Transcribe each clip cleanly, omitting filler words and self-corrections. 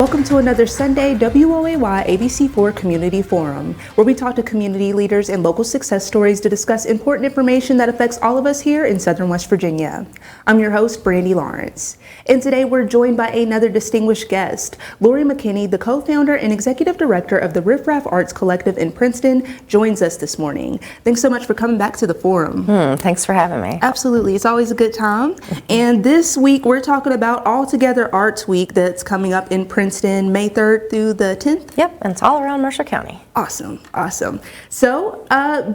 Welcome to another Sunday WOAY ABC4 Community Forum, where we talk to community leaders and local success stories to discuss important information that affects all of us here in Southern West Virginia. I'm your host, Brandy Lawrence, and today we're joined by another distinguished guest. Lori McKinney, the co-founder and executive director of the Riff Raff Arts Collective in Princeton, joins us this morning. Thanks so much for coming back to the forum. Thanks for having me. Absolutely, it's always a good time. And this week we're talking about All Together Arts Week that's coming up in Princeton May 3rd through the 10th? Yep, and it's all around Mercer County. Awesome. So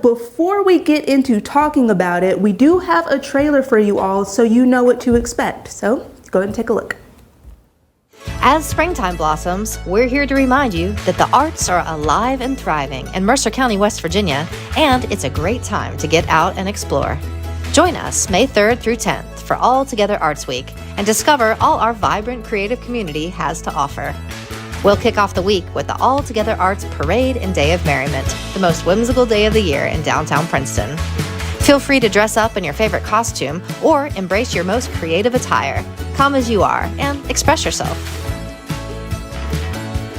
before we get into talking about it, we do have a trailer for you all so you know what to expect. So go ahead and take a look. As springtime blossoms, we're here to remind you that the arts are alive and thriving in Mercer County, West Virginia, and it's a great time to get out and explore. Join us May 3rd through 10th for All Together Arts Week and discover all our vibrant creative community has to offer. We'll kick off the week with the All Together Arts Parade and Day of Merriment, the most whimsical day of the year in downtown Princeton. Feel free to dress up in your favorite costume or embrace your most creative attire. Come as you are and express yourself.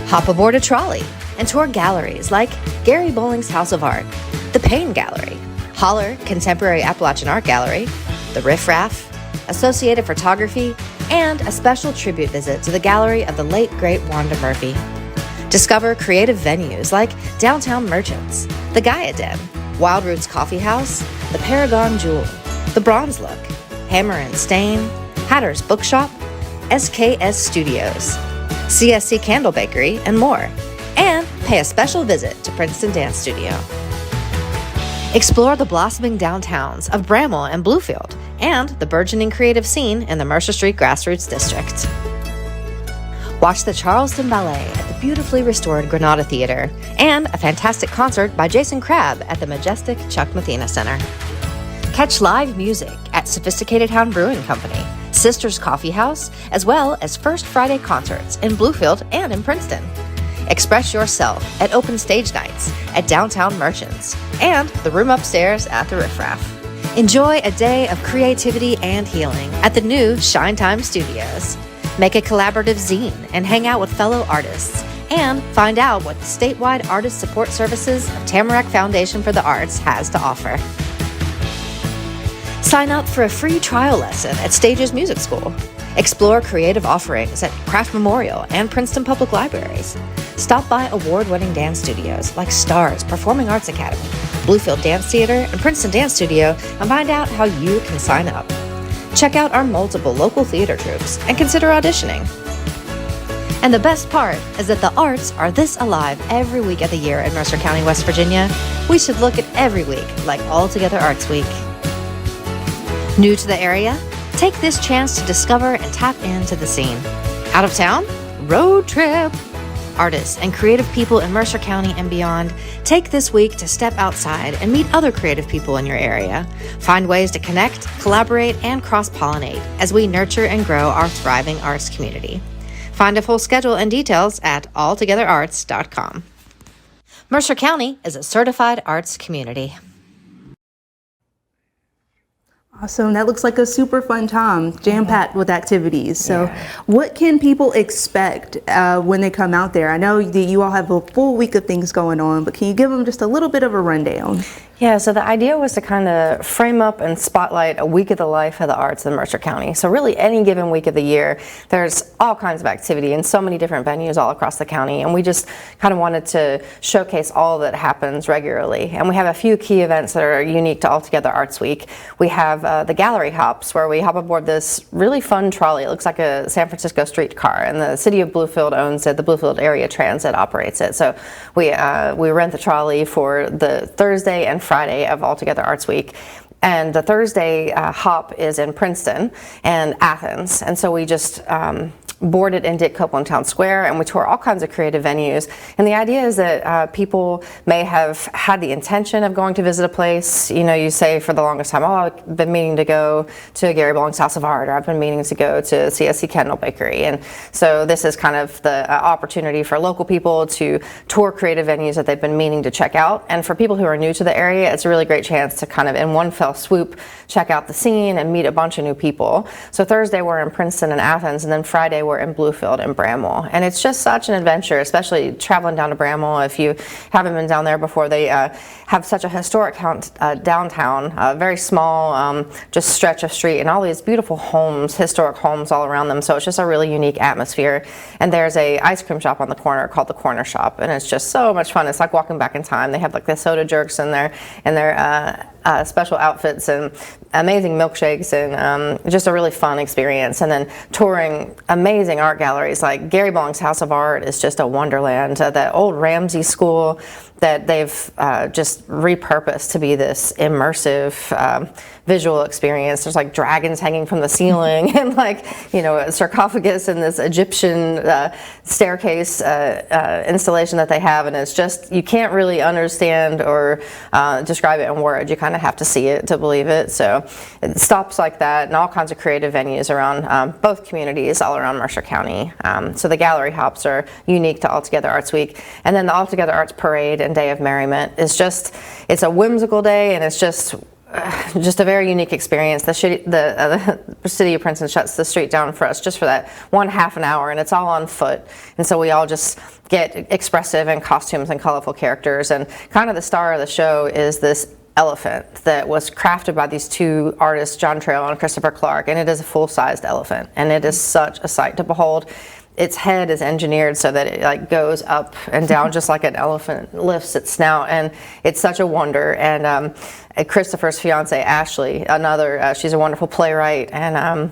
Hop aboard a trolley and tour galleries like Gary Bowling's House of Art, the Payne Gallery, Holler Contemporary Appalachian Art Gallery, the Riff Raff, Associated Photography, and a special tribute visit to the gallery of the late great Wanda Murphy. Discover creative venues like Downtown Merchants, the Gaia Den, Wild Roots Coffee House, the Paragon Jewel, the Bronze Look, Hammer and Stain, Hatter's Bookshop, SKS Studios, CSC Candle Bakery, and more. And pay a special visit to Princeton Dance Studio. Explore the blossoming downtowns of Bramwell and Bluefield and the burgeoning creative scene in the Mercer Street Grassroots District. Watch the Charleston Ballet at the beautifully restored Granada Theater and a fantastic concert by Jason Crabb at the majestic Chuck Mathena Center. Catch live music at Sophisticated Hound Brewing Company, Sisters Coffee House, as well as First Friday concerts in Bluefield and in Princeton. Express yourself at open stage nights at Downtown Merchants and the room upstairs at the Riff Raff. Enjoy a day of creativity and healing at the new Shine Time Studios. Make a collaborative zine and hang out with fellow artists. And find out what the statewide artist support services of Tamarack Foundation for the Arts has to offer. Sign up for a free trial lesson at Stages Music School. Explore creative offerings at Craft Memorial and Princeton Public Libraries. Stop by award-winning dance studios like Stars Performing Arts Academy, Bluefield Dance Theater, and Princeton Dance Studio and find out how you can sign up. Check out our multiple local theater troupes and consider auditioning. And the best part is that the arts are this alive every week of the year in Mercer County, West Virginia. We should look at every week like All Together Arts Week. New to the area? Take this chance to discover and tap into the scene. Out of town? Road trip! Artists and creative people in Mercer County and beyond, take this week to step outside and meet other creative people in your area. Find ways to connect, collaborate, and cross-pollinate as we nurture and grow our thriving arts community. Find a full schedule and details at alltogetherarts.com. Mercer County is a certified arts community. Awesome. That looks like a super fun time, jam-packed with activities. So what can people expect when they come out there? I know that you all have a full week of things going on, but can you give them just a little bit of a rundown? Yeah, so the idea was to kind of frame up and spotlight a week of the life of the arts in Mercer County. So really any given week of the year, there's all kinds of activity in so many different venues all across the county. And we just kind of wanted to showcase all that happens regularly. And we have a few key events that are unique to All Together Arts Week. We have the gallery hops, where we hop aboard this really fun trolley. It looks like a San Francisco streetcar, and the city of Bluefield owns it. The Bluefield Area Transit operates it. So we rent the trolley for the Thursday and Friday of All Together Arts Week. And the Thursday hop is in Princeton and Athens. And so we just boarded in Dick Copeland Town Square, and we tour all kinds of creative venues. And the idea is that people may have had the intention of going to visit a place. You know, you say for the longest time, oh, I've been meaning to go to Gary Bowling's House of Art, or I've been meaning to go to CSC Candle Bakery. And so this is kind of the opportunity for local people to tour creative venues that they've been meaning to check out. And for people who are new to the area, it's a really great chance to kind of in one fell swoop, check out the scene, and meet a bunch of new people. So Thursday we're in Princeton and Athens, and then Friday we're in Bluefield and Bramwell. And it's just such an adventure, especially traveling down to Bramwell. If you haven't been down there before, they have such a historic downtown, very small, just stretch of street, and all these beautiful homes, historic homes all around them. So it's just a really unique atmosphere. And there's a ice cream shop on the corner called the Corner Shop, and it's just so much fun. It's like walking back in time. They have like the soda jerks in their special outfits and amazing milkshakes, and just a really fun experience. And then touring amazing art galleries like Gary Balling's House of Art is just a wonderland. That old Ramsey School that they've just repurposed to be this immersive visual experience. There's like dragons hanging from the ceiling and like, a sarcophagus and this Egyptian staircase installation that they have, and it's just, you can't really understand or describe it in words. You kind of have to see it to believe it. So stops like that and all kinds of creative venues around both communities all around Mercer County. So the gallery hops are unique to All Together Arts Week. And then the All Together Arts Parade and Day of Merriment is just, it's a whimsical day, and it's just a very unique experience. The city of Princeton shuts the street down for us just for that half an hour, and it's all on foot. And so we all just get expressive in costumes and colorful characters. And kind of the star of the show is this elephant that was crafted by these two artists, John Trail and Christopher Clark, and it is a full-sized elephant, and it is such a sight to behold. Its head is engineered so that it like goes up and down just like an elephant lifts its snout, and it's such a wonder. And Christopher's fiance Ashley, she's a wonderful playwright and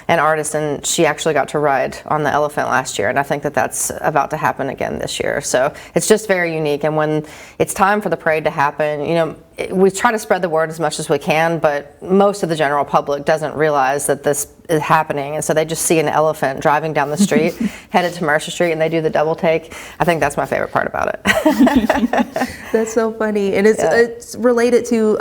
an artist, and she actually got to ride on the elephant last year, and I think that that's about to happen again this year. So it's just very unique. And when it's time for the parade to happen, we try to spread the word as much as we can, but most of the general public doesn't realize that this is happening, and so they just see an elephant driving down the street headed to Mercer Street, and they do the double take. I think that's my favorite part about it. That's so funny, and it's related to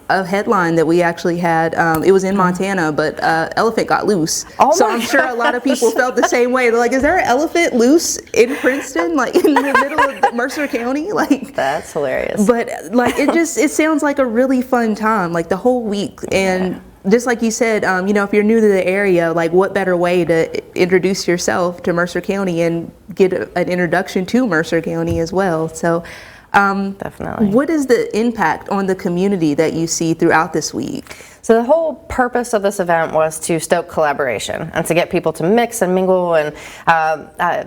a headline that we actually had. It was in Montana, but elephant got loose. So I'm sure a lot of people felt the same way. They're like, "Is there an elephant loose in Princeton, like in the middle of Mercer County?" Like, that's hilarious. But like it sounds like a really fun time, like the whole week. And just like you said, if you're new to the area, like what better way to introduce yourself to Mercer County and get an introduction to Mercer County as well. So definitely. What is the impact on the community that you see throughout this week? So the whole purpose of this event was to stoke collaboration and to get people to mix and mingle and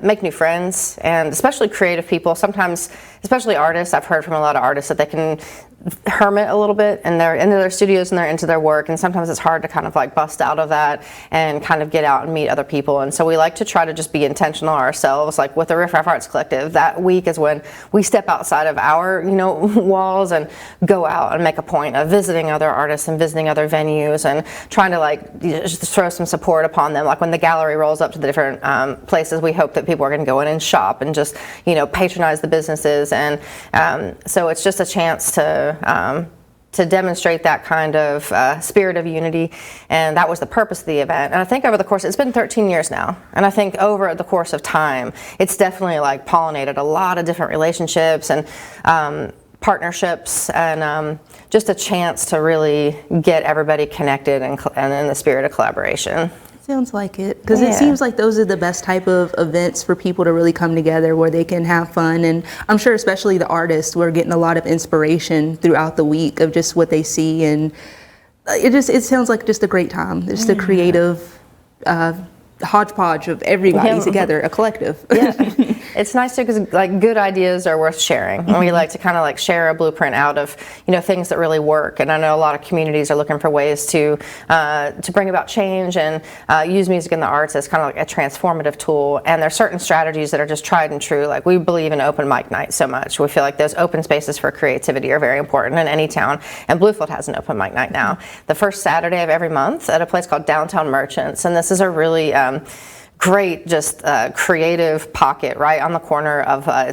make new friends, and especially creative people. Sometimes, especially artists, I've heard from a lot of artists that they can hermit a little bit and they're into their studios and they're into their work, and sometimes it's hard to kind of like bust out of that and kind of get out and meet other people. And so we like to try to just be intentional ourselves. Like with the Riff Raff Arts Collective, that week is when we step outside of our walls and go out and make a point of visiting other artists and visiting other venues and trying to like just throw some support upon them. Like when the gallery rolls up to the different places, we hope that people are going to go in and shop and just patronize the businesses. And so it's just a chance to demonstrate that kind of spirit of unity, and that was the purpose of the event. And I think over the course, it's been 13 years now, and I think over the course of time, it's definitely like pollinated a lot of different relationships and partnerships, and just a chance to really get everybody connected and in the spirit of collaboration. Sounds like it, because it seems like those are the best type of events for people to really come together where they can have fun. And I'm sure especially the artists, we're getting a lot of inspiration throughout the week of just what they see, and it sounds like just a great time. Just a creative hodgepodge of everybody together, a collective. It's nice too, because like good ideas are worth sharing, and we like to kind of like share a blueprint out of things that really work. And I know a lot of communities are looking for ways to bring about change and use music and the arts as kind of like a transformative tool. And there's certain strategies that are just tried and true. Like we believe in open mic night so much. We feel like those open spaces for creativity are very important in any town. And Bluefield has an open mic night now, the first Saturday of every month at a place called Downtown Merchants. And this is a really great, just creative pocket right on the corner of I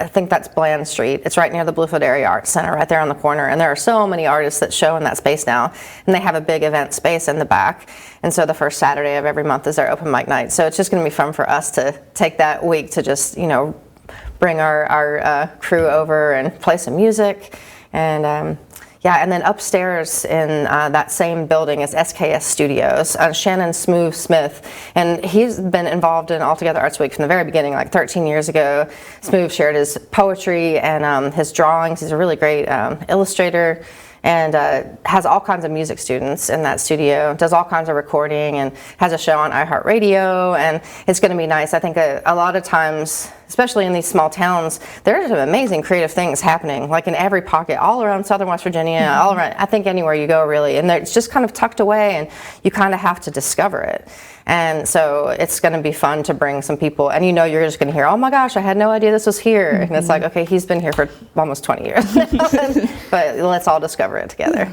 think that's Bland Street. It's right near the Bluefield Area Arts Center, right there on the corner. And there are so many artists that show in that space now, and they have a big event space in the back. And so the first Saturday of every month is their open mic night. So it's just going to be fun for us to take that week to just bring our crew over and play some music. And Yeah, and then upstairs in that same building is SKS Studios. Shannon Smooth Smith, and he's been involved in Altogether Arts Week from the very beginning, like 13 years ago. Smooth shared his poetry and his drawings. He's a really great illustrator, and has all kinds of music students in that studio, does all kinds of recording, and has a show on iHeartRadio, and it's going to be nice. I think a lot of times, especially in these small towns, there's some amazing creative things happening, like in every pocket, all around southern West Virginia, all around, I think anywhere you go really, and it's just kind of tucked away, and you kind of have to discover it. And so it's going to be fun to bring some people, and you're just going to hear, oh my gosh, I had no idea this was here. And it's like, okay, he's been here for almost 20 years, but let's all discover it together.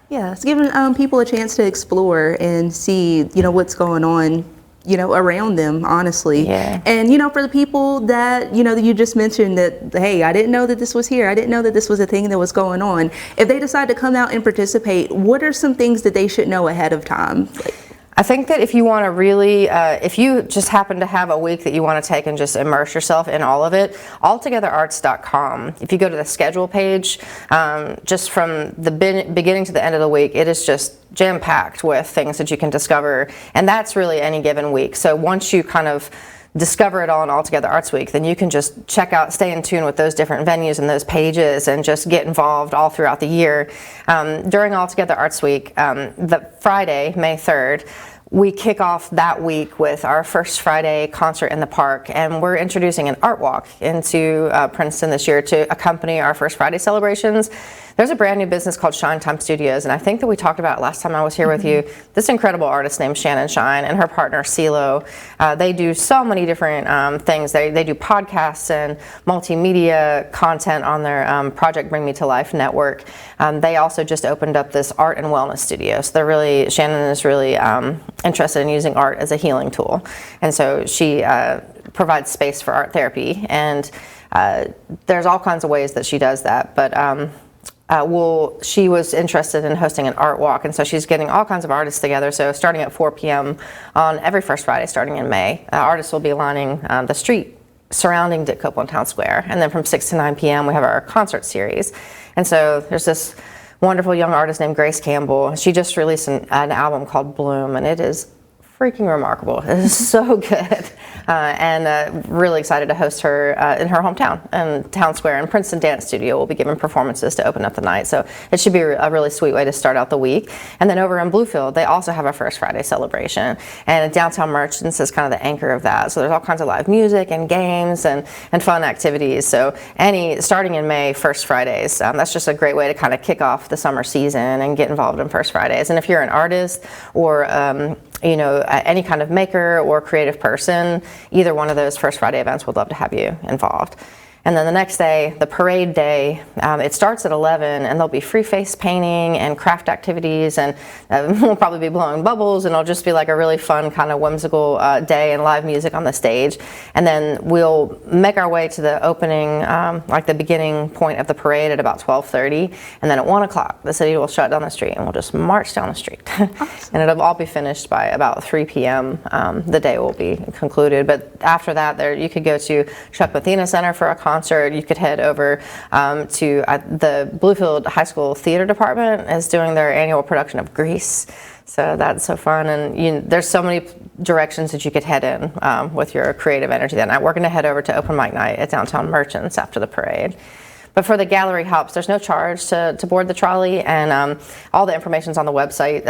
Yeah, it's giving people a chance to explore and see, what's going on, around them, honestly. Yeah. And, for the people that, that you just mentioned that, hey, I didn't know that this was here. I didn't know that this was a thing that was going on. If they decide to come out and participate, what are some things that they should know ahead of time? I think that if you want to really, if you just happen to have a week that you want to take and just immerse yourself in all of it, altogetherarts.com. If you go to the schedule page, just from the beginning to the end of the week, it is just jam-packed with things that you can discover, and that's really any given week. So once you kind of discover it all in Altogether Arts Week, then you can just stay in tune with those different venues and those pages and just get involved all throughout the year. During Altogether Arts Week, the Friday, May 3rd, we kick off that week with our first Friday concert in the park, and we're introducing an art walk into Princeton this year to accompany our first Friday celebrations. There's a brand new business called Shine Time Studios, and I think that we talked about it last time I was here with you. This incredible artist named Shannon Shine and her partner CeeLo. They do so many different things. They do podcasts and multimedia content on their Project Bring Me to Life network. They also just opened up this art and wellness studio. So Shannon is really interested in using art as a healing tool, and so she provides space for art therapy, and there's all kinds of ways that she does that, but she was interested in hosting an art walk, and so she's getting all kinds of artists together. So starting at 4 p.m. on every first Friday starting in May, artists will be lining the street surrounding Dick Copeland Town Square, and then from 6 to 9 p.m. we have our concert series. And so there's this wonderful young artist named Grace Campbell. She just released an album called Bloom, and it is freaking remarkable. It is so good. And really excited to host her in her hometown, and Town Square, and Princeton Dance Studio will be giving performances to open up the night. So it should be a really sweet way to start out the week. And then over in Bluefield, they also have a First Friday celebration, and Downtown Merchants is kind of the anchor of that. So there's all kinds of live music and games and fun activities. So starting in May, First Fridays, that's just a great way to kind of kick off the summer season and get involved in First Fridays. And if you're an artist or any kind of maker or creative person, either one of those First Friday events would love to have you involved. And then the next day, the parade day, it starts at 11, and there'll be free face painting and craft activities, and we'll probably be blowing bubbles, and it'll just be like a really fun kind of whimsical day, and live music on the stage. And then we'll make our way to the opening, like the beginning point of the parade at about 12:30, and then at 1 o'clock, the city will shut down the street, and we'll just march down the street. Awesome. And it'll all be finished by about 3 p.m. The day will be concluded. But after that, you could go to Chuck Mathena Center for a concert. You could head over to the Bluefield High School Theater Department is doing their annual production of Grease. So that's so fun, and there's so many directions that you could head in with your creative energy that night. We're going to head over to open mic night at Downtown Merchants after the parade. But for the gallery hops, there's no charge to board the trolley, and all the information's on the website,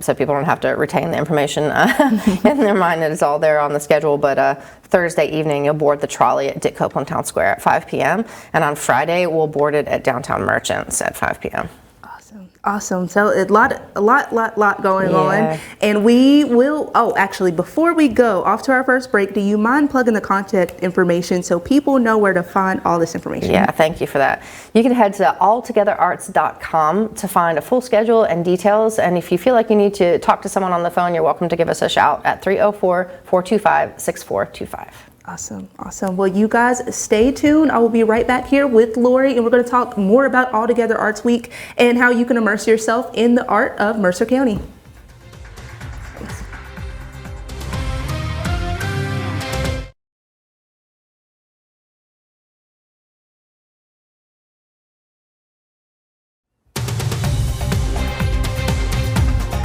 so people don't have to retain the information in their mind. That it's all there on the schedule. But Thursday evening, you'll board the trolley at Dick Copeland Town Square at 5 p.m., and on Friday, we'll board it at Downtown Merchants at 5 p.m. Awesome. So a lot going on. And we will, actually, before we go off to our first break, do you mind plugging the contact information so people know where to find all this information? Yeah, thank you for that. You can head to altogetherarts.com to find a full schedule and details. And if you feel like you need to talk to someone on the phone, you're welcome to give us a shout at 304-425-6425. Awesome. Well, you guys stay tuned. I will be right back here with Lori, and we're going to talk more about Altogether Arts Week and how you can immerse yourself in the art of Mercer County.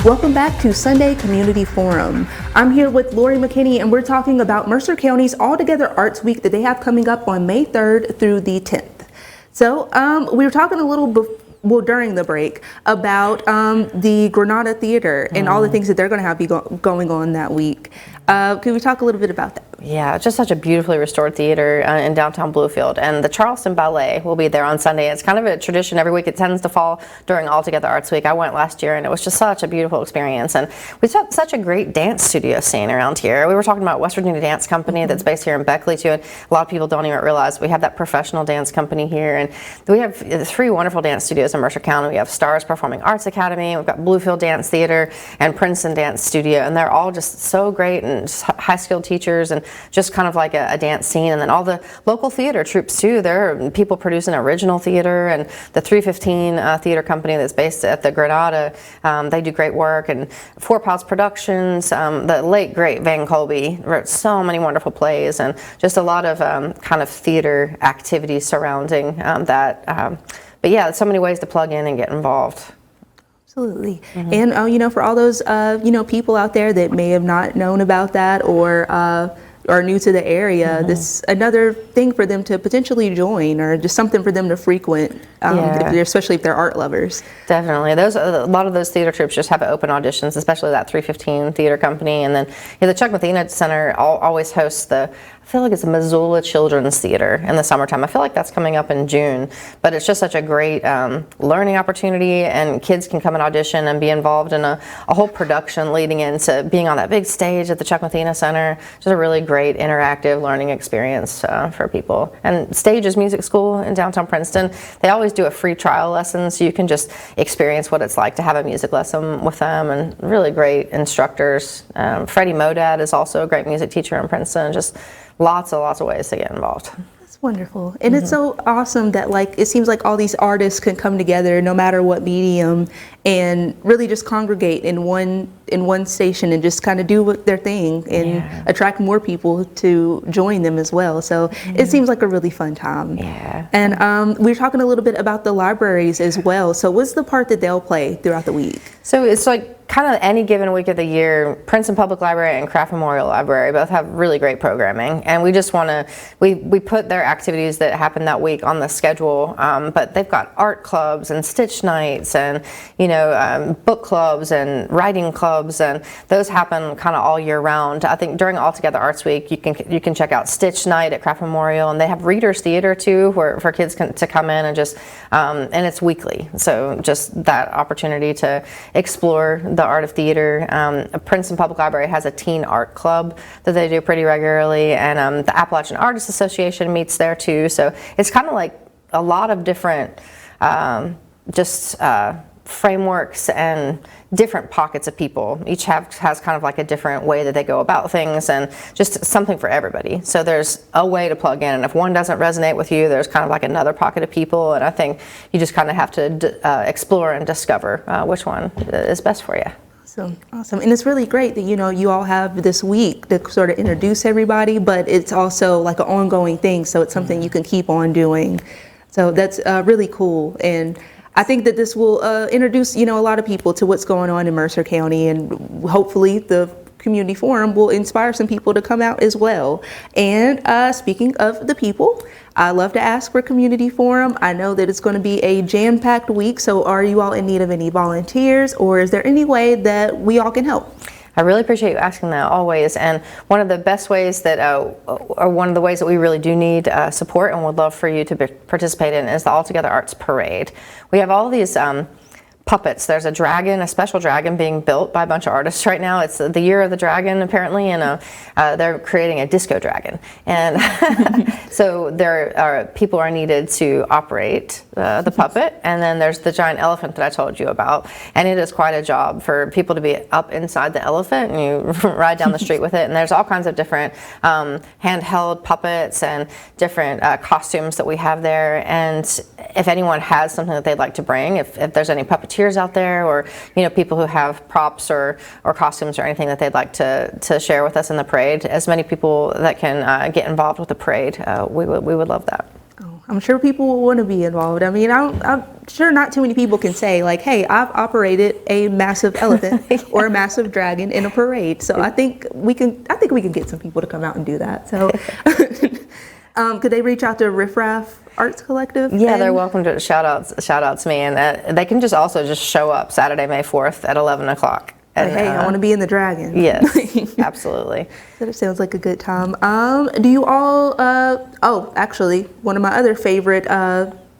Welcome back to Sunday Community Forum. I'm here with Lori McKinney, and we're talking about Mercer County's All Together Arts Week that they have coming up on May 3rd through the 10th. So we were talking a little during the break about the Granada Theater and all the things that they're going to have going on that week. Can we talk a little bit about that? Yeah, just such a beautifully restored theater in downtown Bluefield, and the Charleston Ballet will be there on Sunday. It's kind of a tradition every week. It tends to fall during All Together Arts Week. I went last year, and it was just such a beautiful experience, and we've got such a great dance studio scene around here. We were talking about West Virginia Dance Company that's based here in Beckley too, and a lot of people don't even realize we have that professional dance company here, and we have 3 wonderful dance studios in Mercer County. We have Stars Performing Arts Academy, we've got Bluefield Dance Theater, and Princeton Dance Studio, and they're all just so great and just high-skilled teachers and just kind of like a dance scene. And then all the local theater troupes too. There are people producing original theater, and the 315 theater company that's based at the Granada, they do great work. And Four Paws Productions, the late great Van Colby wrote so many wonderful plays, and just a lot of kind of theater activities surrounding that. But yeah, so many ways to plug in and get involved. Absolutely. And, for all those, people out there that may have not known about that or are new to the area, this is another thing for them to potentially join, or just something for them to frequent, especially if they're art lovers. Definitely. A lot of those theater troupes just have open auditions, especially that 315 theater company. And then the Chuck Mathena Center always hosts I feel like it's a Missoula Children's Theater in the summertime. I feel like that's coming up in June, but it's just such a great learning opportunity, and kids can come and audition and be involved in a whole production leading into being on that big stage at the Chuck Mathena Center. Just a really great interactive learning experience for people. And Stages Music School in downtown Princeton, they always do a free trial lesson, so you can just experience what it's like to have a music lesson with them, and really great instructors. Freddie Modad is also a great music teacher in Princeton. Just lots of ways to get involved. That's wonderful. And it's so awesome that it seems like all these artists can come together no matter what medium and really just congregate in one station and just kind of do their thing and attract more people to join them as well. So it seems like a really fun time. Yeah. And we were talking a little bit about the libraries as well. So what's the part that they'll play throughout the week? So it's like kind of any given week of the year, Princeton Public Library and Craft Memorial Library both have really great programming, and we just want to, we put their activities that happen that week on the schedule, but they've got art clubs and stitch nights and, book clubs and writing clubs, and those happen kind of all year round. I think during All Together Arts Week, you can check out Stitch Night at Craft Memorial, and they have Readers Theater too, where for kids to come in and just, and it's weekly, so just that opportunity to explore the art of theater. Princeton Public Library has a teen art club that they do pretty regularly, and the Appalachian Artists Association meets there too. So it's kind of like a lot of different frameworks and different pockets of people. Each has kind of like a different way that they go about things, and just something for everybody. So there's a way to plug in, and if one doesn't resonate with you, there's kind of like another pocket of people, and I think you just kind of have to explore and discover which one is best for you. Awesome. And it's really great that, you all have this week to sort of introduce everybody, but it's also like an ongoing thing, so it's something you can keep on doing. So that's really cool. And I think that this will introduce, a lot of people to what's going on in Mercer County, and hopefully the community forum will inspire some people to come out as well. And speaking of the people, I love to ask for community forum. I know that it's going to be a jam-packed week, so are you all in need of any volunteers, or is there any way that we all can help? I really appreciate you asking that always, and one of the best ways that, or one of the ways that we really do need support and would love for you to participate in, is the All Together Arts Parade. We have all these puppets. There's a special dragon being built by a bunch of artists right now. It's the year of the dragon apparently, and they're creating a disco dragon. And so people are needed to operate the puppet, and then there's the giant elephant that I told you about. And it is quite a job for people to be up inside the elephant, and you ride down the street with it. And there's all kinds of different handheld puppets and different costumes that we have there. And if anyone has something that they'd like to bring, if there's any puppeteers out there, or people who have props or costumes or anything that they'd like to share with us in the parade, as many people that can get involved with the parade, we would love that. Oh, I'm sure people will want to be involved. I mean, I'm sure not too many people can say like, hey, I've operated a massive elephant or a massive dragon in a parade. So I think we can get some people to come out and do that. So could they reach out to Riff Raff Arts Collective? Yeah, they're welcome to shout out to me, and they can just show up Saturday, May 4th at 11 o'clock. And, hey, I want to be in the dragon. Yes, absolutely. That sounds like a good time. Do you all, actually, one of my other favorite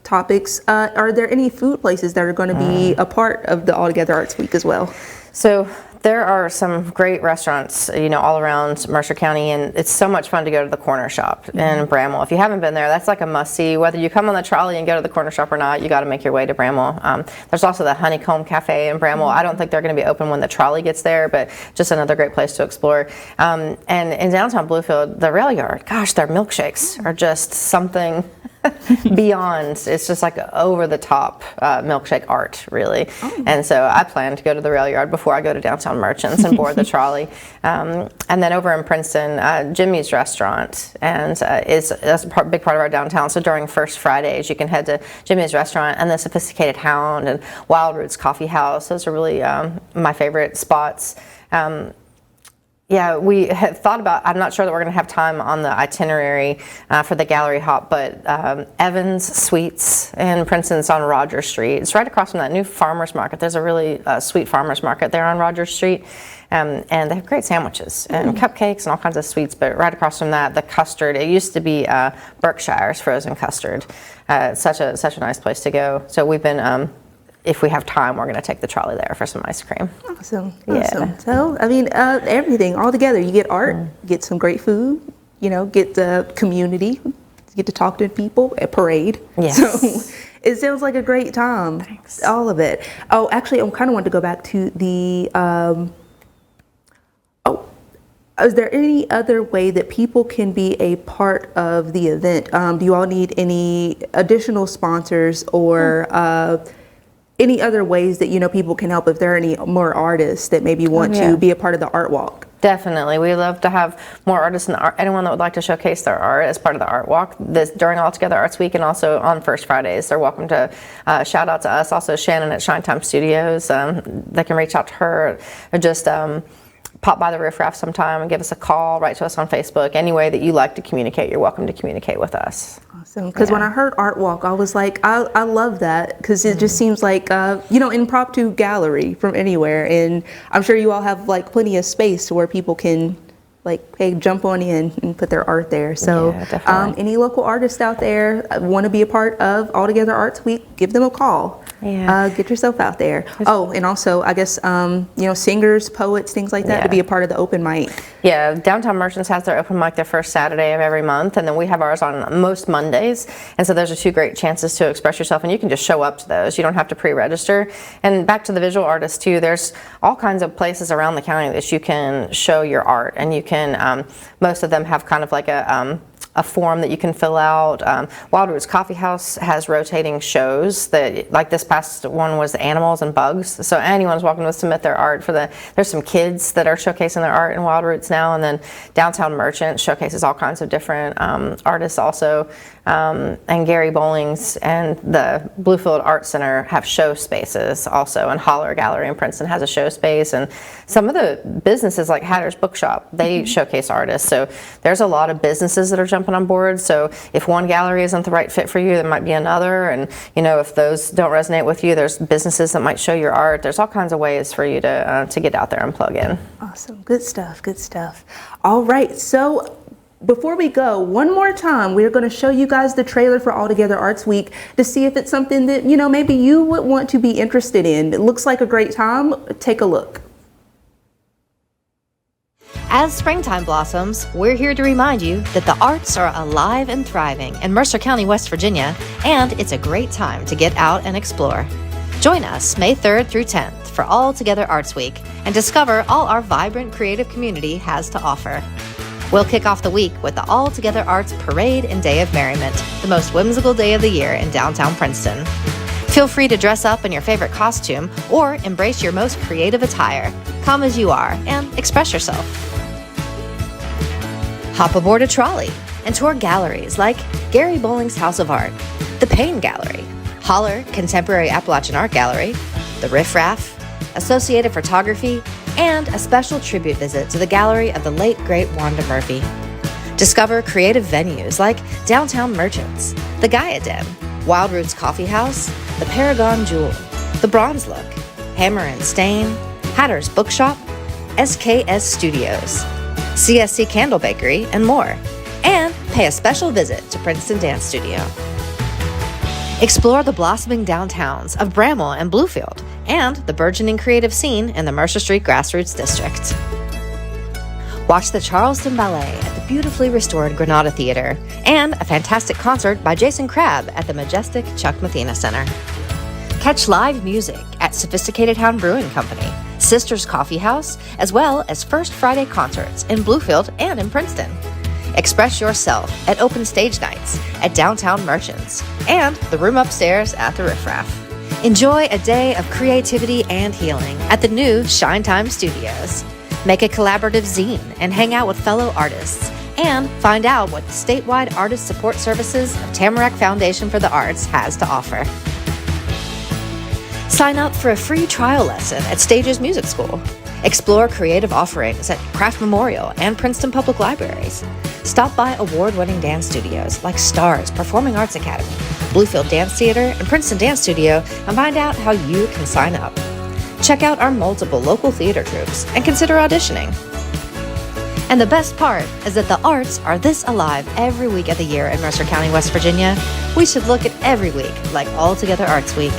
topics, are there any food places that are going to be a part of the All Together Arts Week as well? So there are some great restaurants, all around Mercer County, and it's so much fun to go to the Corner Shop in Bramwell. If you haven't been there, that's like a must-see. Whether you come on the trolley and go to the Corner Shop or not, you got to make your way to Bramwell. There's also the Honeycomb Cafe in Bramwell. I don't think they're going to be open when the trolley gets there, but just another great place to explore. And in downtown Bluefield, the Rail Yard, gosh, their milkshakes are just something beyond. It's just like over the top milkshake art, really. And so I plan to go to the Rail Yard before I go to downtown Merchants and board the trolley. And then over in Princeton, Jimmy's Restaurant that's a big part of our downtown. So during First Fridays, you can head to Jimmy's Restaurant and the Sophisticated Hound and Wild Roots Coffee House. Those are really my favorite spots. Yeah, we had thought about, I'm not sure that we're going to have time on the itinerary for the gallery hop, but Evans Sweets in Princeton's on Rogers Street. It's right across from that new farmer's market. There's a really sweet farmer's market there on Rogers Street. And they have great sandwiches and cupcakes and all kinds of sweets, but right across from that, the custard, it used to be Berkshire's frozen custard. Such a nice place to go. So we've been... if we have time, we're going to take the trolley there for some ice cream. Awesome. Yeah. So, I mean, everything all together. You get art, get some great food, get the community, get to talk to people, a parade. Yes. So it sounds like a great time. Thanks. All of it. Oh, actually, I kind of wanted to go back to the, is there any other way that people can be a part of the event? Do you all need any additional sponsors or any other ways that people can help if there are any more artists that maybe want to be a part of the art walk? Definitely. We love to have more artists and anyone that would like to showcase their art as part of the art walk during All Together Arts Week and also on First Fridays. They're welcome to shout out to us. Also Shannon at Shine Time Studios. They can reach out to her or just pop by the Riff Raff sometime and give us a call, write to us on Facebook. Any way that you like to communicate, you're welcome to communicate with us. Awesome. Because when I heard art walk, I was like, I love that because it just seems like, impromptu gallery from anywhere. And I'm sure you all have like plenty of space to where people can jump on in and put their art there. So any local artists out there want to be a part of All Together Arts Week, give them a call. Yeah. Get yourself out there. And also, I guess, singers, poets, things like that to be a part of the open mic. Yeah, Downtown Merchants has their open mic the first Saturday of every month, and then we have ours on most Mondays. And so those are two great chances to express yourself, and you can just show up to those. You don't have to pre-register. And back to the visual artists, too, there's all kinds of places around the county that you can show your art, and you can, most of them have kind of like a form that you can fill out. Wild Roots Coffee House has rotating shows that, like this past one was animals and bugs. So anyone's welcome to submit their art there's some kids that are showcasing their art in Wild Roots now, and then Downtown Merchant showcases all kinds of different artists also. And Gary Bowling's and the Bluefield Art Center have show spaces also, and Holler Gallery in Princeton has a show space, and some of the businesses like Hatter's Bookshop, they showcase artists. So there's a lot of businesses that are jumping on board. So if one gallery isn't the right fit for you, there might be another, and if those don't resonate with you, there's businesses that might show your art. There's all kinds of ways for you to get out there and plug in. Awesome. Good stuff. All right, so before we go, one more time, we're going to show you guys the trailer for All Together Arts Week to see if it's something that, maybe you would want to be interested in. It looks like a great time. Take a look. As springtime blossoms, we're here to remind you that the arts are alive and thriving in Mercer County, West Virginia, and it's a great time to get out and explore. Join us May 3rd through 10th for All Together Arts Week and discover all our vibrant creative community has to offer. We'll kick off the week with the All Together Arts Parade and Day of Merriment, the most whimsical day of the year in downtown Princeton. Feel free to dress up in your favorite costume or embrace your most creative attire. Come as you are and express yourself. Hop aboard a trolley, and tour galleries like Gary Bowling's House of Art, the Payne Gallery, Holler Contemporary Appalachian Art Gallery, the Riff Raff, Associated Photography, and a special tribute visit to the gallery of the late great Wanda Murphy. Discover creative venues like Downtown Merchants, the Gaia Den, Wild Roots Coffee House, the Paragon Jewel, the Bronze Look, Hammer and Stain, Hatter's Bookshop, SKS Studios, CSC Candle Bakery, and more. And pay a special visit to Princeton Dance Studio. Explore the blossoming downtowns of Bramwell and Bluefield and the burgeoning creative scene in the Mercer Street Grassroots District. Watch the Charleston Ballet at the beautifully restored Granada Theater and a fantastic concert by Jason Crabb at the majestic Chuck Mathena Center. Catch live music at Sophisticated Hound Brewing Company, Sisters Coffee House, as well as First Friday concerts in Bluefield and in Princeton. Express yourself at open stage nights at Downtown Merchants and the room upstairs at the Riff Raff. Enjoy a day of creativity and healing at the new Shine Time Studios. Make a collaborative zine and hang out with fellow artists. And find out what the statewide artist support services of Tamarack Foundation for the Arts has to offer. Sign up for a free trial lesson at Stages Music School. Explore creative offerings at Craft Memorial and Princeton Public Libraries. Stop by award-winning dance studios like Stars Performing Arts Academy, Bluefield Dance Theater, and Princeton Dance Studio and find out how you can sign up. Check out our multiple local theater troupes and consider auditioning. And the best part is that the arts are this alive every week of the year in Mercer County, West Virginia. We should look at every week like All Together Arts Week.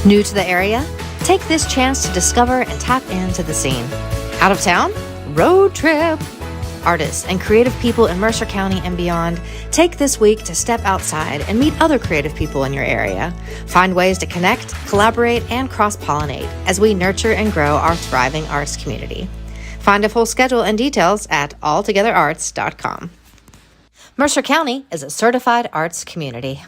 New to the area? Take this chance to discover and tap into the scene. Out of town? Road trip! Artists and creative people in Mercer County and beyond, take this week to step outside and meet other creative people in your area. Find ways to connect, collaborate, and cross-pollinate as we nurture and grow our thriving arts community. Find a full schedule and details at alltogetherarts.com. Mercer County is a certified arts community.